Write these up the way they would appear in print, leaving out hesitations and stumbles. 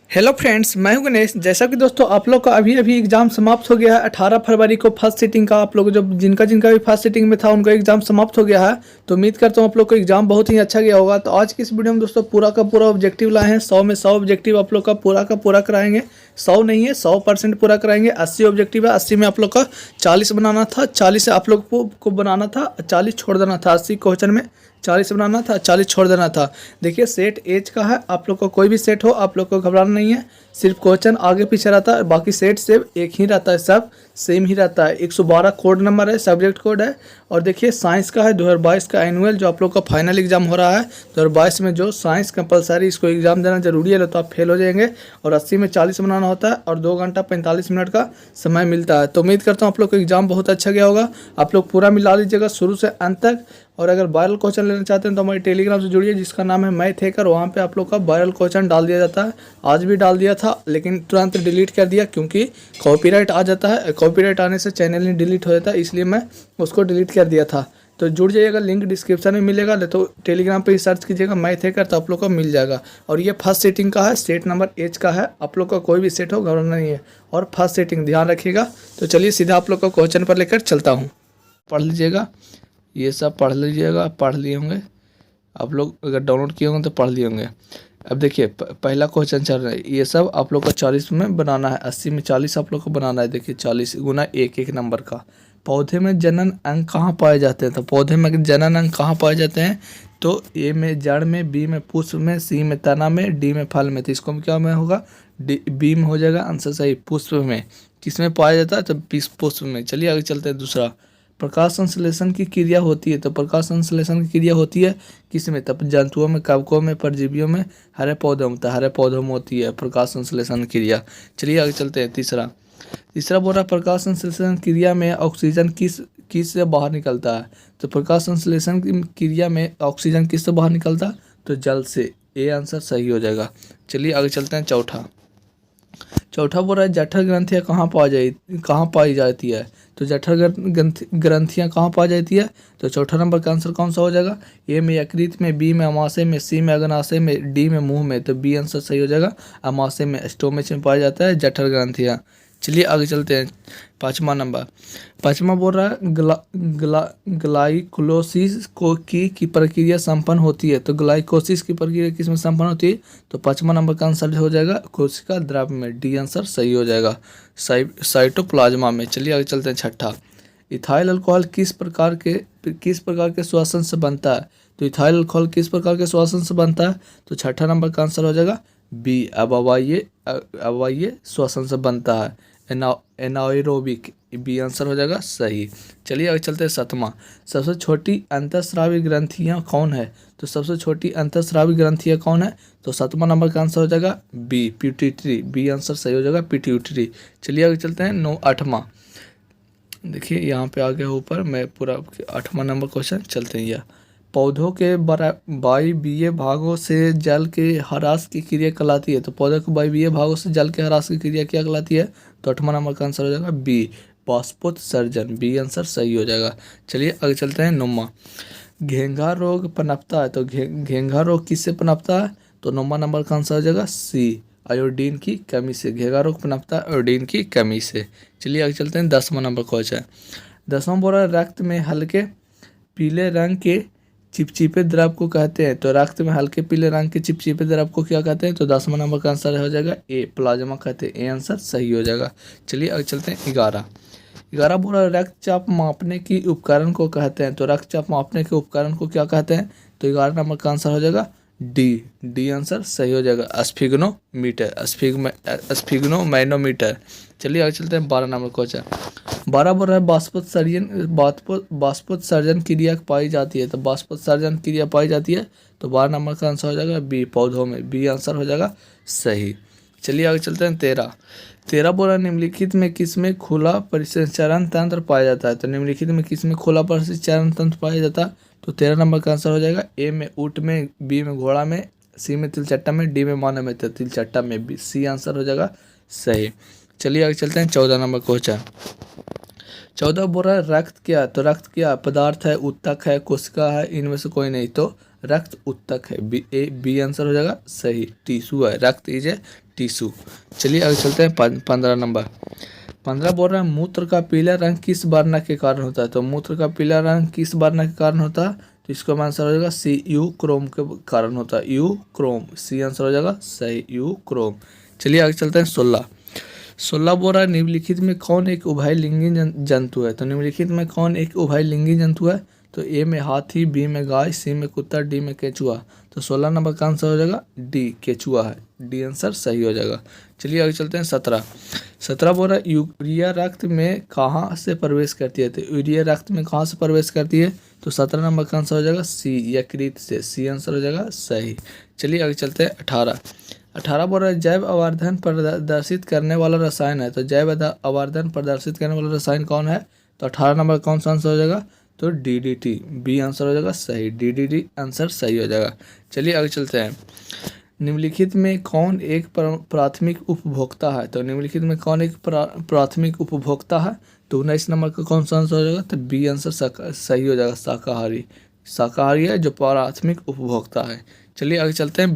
Hello friends, मैं हूं गणेश। जैसा कि दोस्तों आप लोग का अभी अभी एग्ज़ाम समाप्त हो गया है। 18 फरवरी को फर्स्ट सीटिंग का आप लोग जो जिनका जिनका भी फर्स्ट सीटिंग में था उनका एग्ज़ाम समाप्त हो गया है। तो उम्मीद करता हूं आप लोग को एग्ज़ाम बहुत ही अच्छा गया होगा। तो आज की इस वीडियो में दोस्तों पूरा का पूरा ऑब्जेक्टिव लाए हैं। 100 में 100 ऑब्जेक्टिव आप लोग का पूरा कराएंगे। 100 नहीं है, 100% पूरा कराएंगे। 80 ऑब्जेक्टिव है, 80 में आप लोग का 40 बनाना था, 40 से आप लोग को बनाना था, 40 छोड़ देना था। 80 क्वेश्चन में 40 बनाना था, 40 छोड़ देना था। देखिए सेट एज का है, आप लोग को कोई भी सेट हो आप लोग को घबराना नहीं है। सिर्फ क्वेश्चन आगे पीछे रहता है, बाकी सेट से एक ही रहता है, सब सेम ही रहता है। 112 कोड नंबर है, सब्जेक्ट कोड है। और देखिए साइंस का है 2022 का एनुअल, जो आप लोग का फाइनल एग्जाम हो रहा है 2022 में, जो साइंस कंपलसरी इसको एग्जाम देना जरूरी है, तो आप फेल हो जाएंगे। और 80 में 40 बनाना होता है और 2 घंटा 45 मिनट का समय मिलता है। तो उम्मीद करता हूँ आप लोग को एग्जाम बहुत अच्छा गया होगा। आप लोग पूरा मिला लीजिएगा शुरू से अंत तक। और अगर वायरल क्वेश्चन लेना चाहते हैं तो हमारे टेलीग्राम से जुड़िए, जिसका नाम है मैथ हैकर। वहाँ पे आप लोग का वायरल क्वेश्चन डाल दिया जाता है। आज भी डाल दिया था लेकिन तुरंत डिलीट कर दिया, क्योंकि कॉपीराइट आ जाता है। कॉपीराइट आने से चैनल नहीं डिलीट हो जाता है, इसलिए मैं उसको डिलीट कर दिया था। तो जुड़ जाइएगा, लिंक डिस्क्रिप्शन में मिलेगा। तो टेलीग्राम पे ही सर्च कीजिएगा मैथ हैकर, तो आप लोग को मिल जाएगा। और ये फर्स्ट सेटिंग का है, सेट नंबर एच का है। आप लोग का कोई भी सेट हो घबराना नहीं है। और फर्स्ट सेटिंग ध्यान रखिएगा। तो चलिए सीधा आप लोग को क्वेश्चन पर लेकर चलता हूँ। पढ़ लीजिएगा, ये सब पढ़ लीजिएगा। पढ़ लिए होंगे आप लोग, अगर डाउनलोड किए होंगे तो पढ़ लिए होंगे। अब देखिए पहला क्वेश्चन चल रहा है। ये सब आप लोग को 40 में बनाना है, 80 में 40 आप लोग को बनाना है। देखिए 40 गुना एक नंबर का। पौधे में जनन अंग कहाँ पाए जाते हैं? तो पौधे में जनन अंग कहाँ पाए जाते हैं? तो ए में जड़ में, बी में पुष्प में, सी में तना में, डी में फल में। तो इसको क्या में होगा? बी में हो जाएगा आंसर सही। पुष्प में किस में पाया जाता है? तो पुष्प में। चलिए आगे चलते हैं। दूसरा, प्रकाश संश्लेषण की क्रिया होती है। तो प्रकाश संश्लेषण की क्रिया होती है किस में? तब जंतुओं में, कवकों में, परजीवियों में, हरे पौधों में। तो हरे पौधों में होती है प्रकाश संश्लेषण क्रिया। चलिए आगे चलते हैं। तीसरा बोल रहा है प्रकाश संश्लेषण क्रिया में ऑक्सीजन किस से बाहर निकलता है? तो प्रकाश संश्लेषण की क्रिया में ऑक्सीजन किस से बाहर निकलता है? तो जल से। ए आंसर सही हो जाएगा। चलिए आगे चलते हैं। चौथा बोल रहा है जठर ग्रंथियाँ कहाँ पाई जाती है? तो जठर ग्रंथियाँ कहाँ पाई जाती है? तो चौथा नंबर का आंसर कौन सा हो जाएगा? ए में यकृत में, बी में अमाशय में, सी में अग्नाशय में, डी में मुंह में। तो बी आंसर सही हो जाएगा। अमाशय में, स्टोमच में पाया जाता है जठर ग्रंथियाँ। चलिए आगे चलते हैं। पाँचवा बोल रहा है ग्लाइकोलिसिस की प्रक्रिया संपन्न होती है। तो ग्लाइकोसिस की प्रक्रिया किस में संपन्न होती है? तो 5वां नंबर का आंसर हो जाएगा कोशिका द्रव्य में। डी आंसर सही हो जाएगा, साइटोप्लाज्मा में। चलिए आगे चलते हैं। छठा, इथाइल अल्कोहल किस प्रकार के श्वसन से बनता है? तो इथाइल अल्कोहल किस प्रकार के श्वसन से बनता है? तो छठा नंबर का आंसर हो जाएगा बी, अवायवीय श्वसन से बनता है, एनाएरोबिक। बी आंसर हो जाएगा सही। चलिए आगे चलते हैं। सातवां, सबसे छोटी अंतःस्रावी ग्रंथियां कौन है? तो सबसे छोटी अंतःस्रावी ग्रंथियां कौन है? तो 7वां नंबर का आंसर हो जाएगा बी, पिट्यूटरी। बी आंसर सही हो जाएगा, पिट्यूटरी। चलिए आगे चलते हैं। 8वां, देखिए यहाँ पे आ गया ऊपर, मैं पूरा 8वां नंबर क्वेश्चन चलते हैं। यह पौधों के वायवीय भागों से जल के ह्रास की क्रिया कहलाती है। तो पौधों के वायवीय भागों से जल के ह्रास की क्रिया क्या कहलाती है? तो 8वां नंबर का आंसर हो जाएगा बी, बाष्पोत्सर्जन। बी आंसर सही हो जाएगा। चलिए आगे चलते हैं। 9वां, घेंघा रोग पनपता है। तो घेंघा रोग किससे पनपता है? तो 9वां नंबर का आंसर हो जाएगा सी, आयोडीन की कमी से। घेंघा रोग पनपता है आयोडीन की कमी से। चलिए आगे चलते हैं। 10वां नंबर क्वेश्चन। 10वां बोल रहा है रक्त में हल्के पीले रंग के चिपचिपे द्रव को कहते हैं। तो रक्त में हल्के पीले रंग के चिपचिपे द्रव को क्या कहते हैं? तो 10वां नंबर का आंसर हो जाएगा ए, प्लाज्मा कहते हैं। ए आंसर सही हो जाएगा। चलिए आगे चलते हैं। 11 बोल रहा है रक्तचाप मापने की उपकरण को कहते हैं। तो रक्तचाप मापने के उपकरण को क्या कहते हैं? तो 11 नंबर का आंसर हो जाएगा डी आंसर सही हो जाएगा, स्फिग्नोमैनोमीटर। चलिए आगे चलते हैं। 12 नंबर क्वेश्चन। 12 बोल रहा है बाष्पोत्सर्जन क्रिया पाई जाती है। तो बाष्पोत्सर्जन क्रिया पाई जाती है। तो 12 नंबर का आंसर हो जाएगा बी, पौधों में। बी आंसर हो जाएगा सही। चलिए आगे चलते हैं। 13 बोल रहा है निम्नलिखित में किसमें खुला परिसंचरण तंत्र पाया जाता है? तो निम्नलिखित में किसमें खुला परिसंचरण तंत्र पाया जाता है? तो 13 नंबर का आंसर हो जाएगा ए में ऊँट में, बी में घोड़ा में, सी में तिलचट्टा में, डी में मानव में। तो तिलचट्टा में। बी, सी आंसर हो जाएगा सही। चलिए आगे चलते हैं। 14 नंबर क्वेश्चन। 14 बोल रहा है रक्त क्या? तो रक्त क्या पदार्थ है? उत्तक है, कोशिका है, इनमें से कोई नहीं। तो रक्त उत्तक है। बी आंसर हो जाएगा सही। टिश्यू है, रक्त इज ए टिश्यू। चलिए आगे चलते हैं 15 नंबर। 15 बोल रहा है मूत्र का पीला रंग किस वर्ण के कारण होता है। तो मूत्र का पीला रंग किस वर्ण के कारण होता है, तो इसका आंसर हो जाएगा सी, यू क्रोम के कारण होता है, यू क्रोम, सी आंसर हो जाएगा सही, यू क्रोम। चलिए आगे चलते हैं 16 बोल रहा है निम्नलिखित में कौन एक उभयलिंगी जंतु है। तो निम्नलिखित में कौन एक उभयलिंगी जंतु है, तो ए में हाथी, बी में गाय, सी में कुत्ता, डी में केचुआ। तो 16 नंबर का आंसर हो जाएगा डी, केचुआ है, डी आंसर सही हो जाएगा। चलिए आगे चलते हैं 17 बोल रहा है यूरिया रक्त में कहाँ से प्रवेश करती है। तो यूरिया रक्त में कहाँ से प्रवेश करती है, तो 17 नंबर का आंसर हो जाएगा सी, यकृत से, सी आंसर हो जाएगा सही। चलिए आगे चलते हैं 18 बोल रहा है जैव आवर्धन प्रदर्शित करने वाला रसायन है। तो जैव आवर्धन प्रदर्शित करने वाला रसायन कौन है, तो 18 नंबर कौन सा आंसर हो जाएगा, तो DDT, बी आंसर हो जाएगा सही, DDT आंसर सही हो जाएगा। चलिए आगे चलते हैं निम्नलिखित में कौन एक प्राथमिक उपभोक्ता है। तो निम्नलिखित में कौन एक प्राथमिक उपभोक्ता है, तो 19 नंबर का कौन सा आंसर हो जाएगा, तो बी आंसर सही हो जाएगा, शाकाहारी, शाकाहारी है जो प्राथमिक उपभोक्ता है। चलिए आगे चलते हैं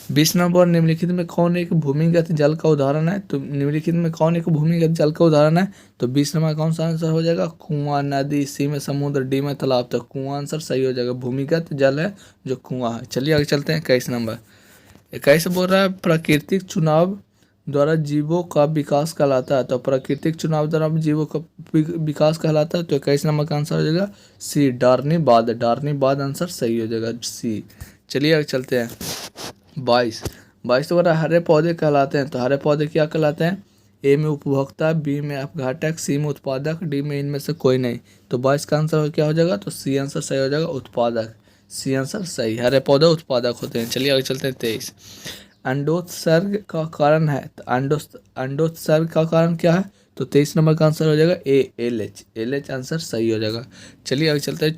20 नंबर निम्नलिखित में कौन एक भूमिगत जल का उदाहरण है। तो निम्नलिखित में कौन एक भूमिगत जल का उदाहरण है, तो 20 नंबर कौन सा आंसर हो जाएगा, कुआं, नदी, सी में समुद्र, डी में तालाब। तो कुआं आंसर सही हो जाएगा, भूमिगत जल है जो कुआं है। चलिए आगे चलते हैं 21 बोल रहा है प्राकृतिक चुनाव द्वारा जीवों का विकास कहलाता है। तो प्राकृतिक चुनाव द्वारा जीवों का विकास कहलाता है, तो 21 नंबर का आंसर हो जाएगा सी, डार्नीवाद आंसर सही हो जाएगा सी। चलिए आगे चलते हैं 22 तो बड़ा हरे पौधे कहलाते हैं। तो हरे पौधे क्या कहलाते हैं, ए में उपभोक्ता, बी में अपघातक, सी में उत्पादक, डी में इनमें से कोई नहीं। तो 22 का आंसर क्या हो जाएगा, तो सी आंसर सही हो जाएगा, उत्पादक, सी आंसर सही, हरे पौधे उत्पादक होते हैं। चलिए आगे चलते हैं 23 अंडोत्सर्ग का कारण है। तो अंडोत्सर्ग का कारण क्या है, तो 23 नंबर का आंसर हो जाएगा LH आंसर सही हो जाएगा। चलिए आगे चलते हैं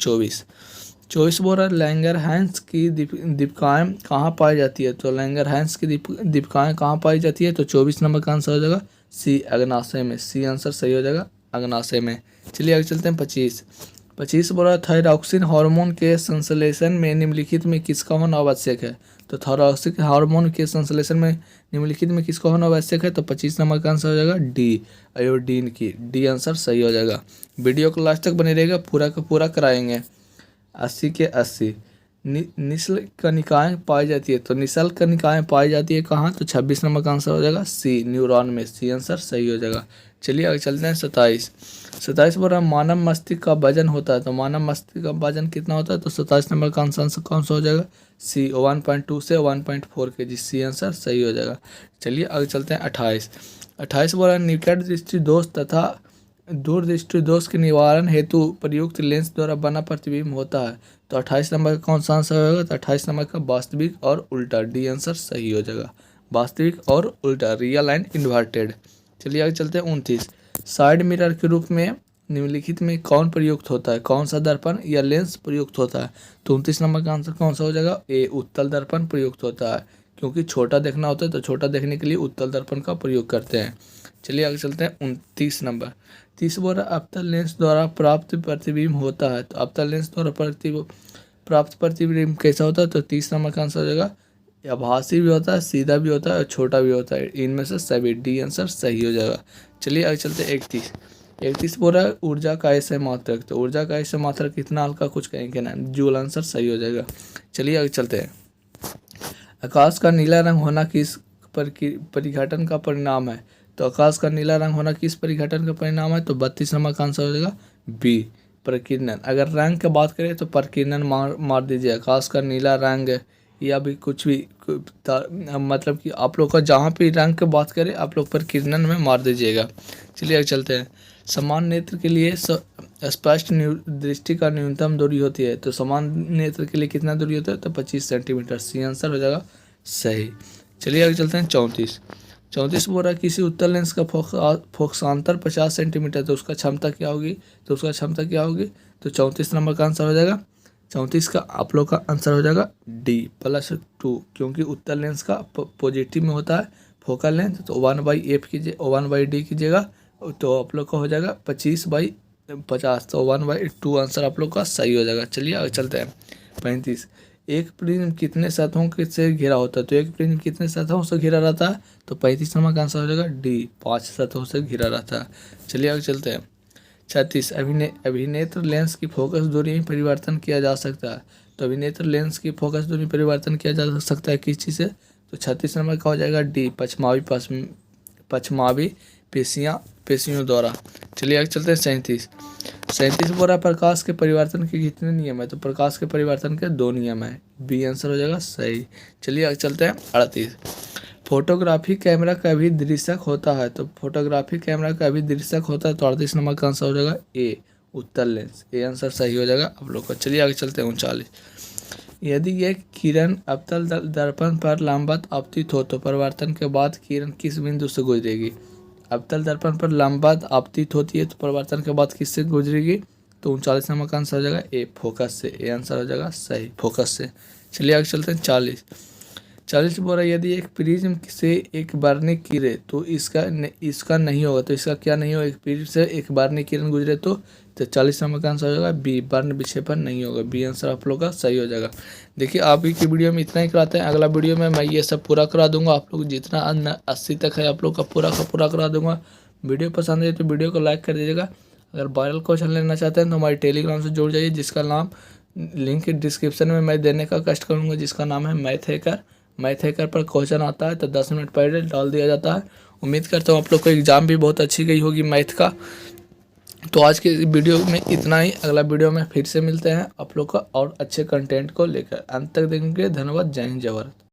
24 बोल रहा है लैंगरहैंस की दीपिकाएँ कहाँ पाई जाती है। तो लैंगरहैंस की दीपिकाएँ कहाँ पाई जाती है, तो 24 नंबर का आंसर हो जाएगा सी, अग्नाशय में, सी आंसर सही हो जाएगा, अग्नाशय में। चलिए आगे चलते हैं 25 बोल रहा है थायरॉक्सिन हार्मोन के संश्लेषण में निम्नलिखित में किसका होना आवश्यक है। तो थायरॉक्सिन हार्मोन के संश्लेषण में निम्नलिखित में किसका होना आवश्यक है, तो 25 नंबर का आंसर हो जाएगा डी, आयोडीन की, डी आंसर सही हो जाएगा। वीडियो को लास्ट तक बने रहेगा, पूरा का पूरा कराएंगे। 80 के 80 निस्ल कनिकाएँ पाई जाती है। तो निसल कनिकाएँ पाई जाती है कहाँ, तो 26 नंबर का आंसर हो जाएगा सी, न्यूरॉन में, सी आंसर सही हो जाएगा। चलिए आगे चलते हैं 27 बोल रहा है मानव मस्तिष्क का वजन होता है। तो मानव मस्तिष्क का वजन कितना होता है, तो 27 नंबर का आंसर कौन सा हो जाएगा, सी, 1.2 से 1.4 kg, सी आंसर सही हो जाएगा। चलिए आगे चलते हैं 28 बोल रहा है निकट दृष्टि दोष तथा दूर दृष्टि दोष के निवारण हेतु प्रयुक्त लेंस द्वारा बना प्रतिबिंब होता है। तो 28 नंबर का कौन सा आंसर होगा, तो 28 नंबर का वास्तविक और उल्टा, डी आंसर सही हो जाएगा, वास्तविक और उल्टा, रियल एंड इन्वर्टेड। चलिए आगे चलते हैं 29 साइड मिरर के रूप में निम्नलिखित में कौन प्रयुक्त होता है, कौन सा दर्पण या लेंस प्रयुक्त होता है। तो 29 नंबर का आंसर कौन सा हो जाएगा, ए, उत्तल दर्पण प्रयुक्त होता है, क्योंकि छोटा देखना होता है तो छोटा देखने के लिए उत्तल दर्पण का प्रयोग करते हैं। चलिए आगे चलते हैं 30 बोल रहा अवतल लेंस द्वारा प्राप्त प्रतिबिंब होता है। तो अवतल लेंस द्वारा प्राप्त प्रतिबिंब कैसा होता है, तो 30 नंबर का आंसर हो जाएगा आभासी भी होता है, सीधा भी होता है और छोटा भी होता है, इनमें से सभी, डी आंसर सही हो जाएगा। चलिए आगे चलते हैं 31 बोल रहा है ऊर्जा का ऐसे मात्रक। तो ऊर्जा का ऐसे मात्रक कितना हल्का कुछ कहेंगे ना, जूल आंसर सही हो जाएगा। चलिए आगे चलते हैं आकाश का नीला रंग होना किस परिघटन का परिणाम है। तो आकाश का नीला रंग होना किस परिघटन का परिणाम है, तो 32 नंबर का आंसर हो जाएगा बी, प्रकीर्णन। अगर रंग की बात करें तो प्रकीर्णन मार दीजिए, आकाश का नीला रंग या भी कुछ भी मतलब कि आप लोग का जहाँ भी रंग की बात करें आप लोग प्रकीर्णन में मार दीजिएगा। चलिए आगे चलते हैं समान नेत्र के लिए स्पष्ट दृष्टि का न्यूनतम दूरी होती है। तो समान नेत्र के लिए कितना दूरी होता है, तो 25 सेंटीमीटर, सी आंसर हो जाएगा सही। चलिए आगे चलते हैं 34 बोल रहा है किसी उत्तल लेंस का फोकसांतर 50 सेंटीमीटर, तो उसका क्षमता क्या होगी, तो 34 नंबर का आंसर हो जाएगा, 34 का आप लोग का आंसर हो जाएगा डी, +2, क्योंकि उत्तल लेंस का पॉजिटिव में होता है फोकल लेंथ। तो 1/d कीजिएगा तो आप लोग का हो जाएगा 25/50, तो 1/2 आंसर आप लोग का सही हो जाएगा। चलिए आगे चलते हैं 35 एक प्रिज्म कितने सतहों के से घिरा होता है, तो एक प्रिज्म कितने सतहों से घिरा रहता है, तो 35 नंबर का आंसर हो जाएगा डी, 5 सतहों से घिरा रहता है। चलिए आगे चलते हैं। 36 अभिनेत्र लेंस की फोकस दूरी में परिवर्तन किया जा सकता है, तो अभिनेत्र लेंस की फोकस दूरी परिवर्तन किया जा सकता है किस चीज़ से, तो 36 नंबर का हो जाएगा डी, पश्चमावी पेशियों द्वारा। चलिए आगे चलते हैं। 37 बोरा प्रकाश के परिवर्तन के कितने नियम है, तो प्रकाश के परिवर्तन के 2 नियम है, बी आंसर हो जाएगा सही। चलिए आगे चलते हैं। 38 फोटोग्राफी कैमरा का भी दृश्यक होता है, तो फोटोग्राफी कैमरा का भी दृश्यक होता है, तो 38 नंबर का आंसर हो जाएगा ए, उत्तल लेंस, ए आंसर सही हो जाएगा आप लोग का। चलिए आगे चलते हैं। 39 यदि एक किरण अवतल दर्पण पर लंबवत आपतित हो तो परिवर्तन के बाद किरण किस बिंदु से गुजरेगी, अवतल दर्पण पर लंबवत आपतित होती है तो परिवर्तन के बाद किससे गुजरेगी, तो 39 नंबर का आंसर हो जाएगा ए, फोकस से, ए आंसर हो जाएगा सही, फोकस से। चलिए आगे चलते हैं। 40 बोल रहा है यदि एक प्रिज्म से एक वर्णिक गिरे तो इसका नहीं होगा, तो इसका क्या नहीं होगा, एक प्रिज्म से एक वर्णिक किरण गुजरे तो 40 नंबर का आंसर हो जाएगा बी, वर्ण विक्षेपण नहीं होगा, बी आंसर आप लोग का सही हो जाएगा। देखिए अभी की वीडियो में इतना ही कराते हैं, अगला वीडियो में मैं ये सब पूरा करा दूंगा, आप लोग जितना 80 तक है आप लोग का पूरा करा दूंगा। वीडियो पसंद है तो वीडियो को लाइक कर दीजिएगा। अगर वायरल क्वेश्चन लेना चाहते हैं तो हमारे टेलीग्राम से जुड़ जाइए, जिसका नाम लिंक डिस्क्रिप्शन में मैं देने का कष्ट करूँगा, जिसका नाम है मैथ हैकर पर क्वेश्चन आता है तो 10 मिनट पहले डाल दिया जाता है। उम्मीद करता हूँ आप लोग को एग्ज़ाम भी बहुत अच्छी गई होगी मैथ का। तो आज के वीडियो में इतना ही, अगला वीडियो में फिर से मिलते हैं आप लोग का और अच्छे कंटेंट को लेकर। अंत तक देखने के लिए धन्यवाद। जय हिंद, जय भारत।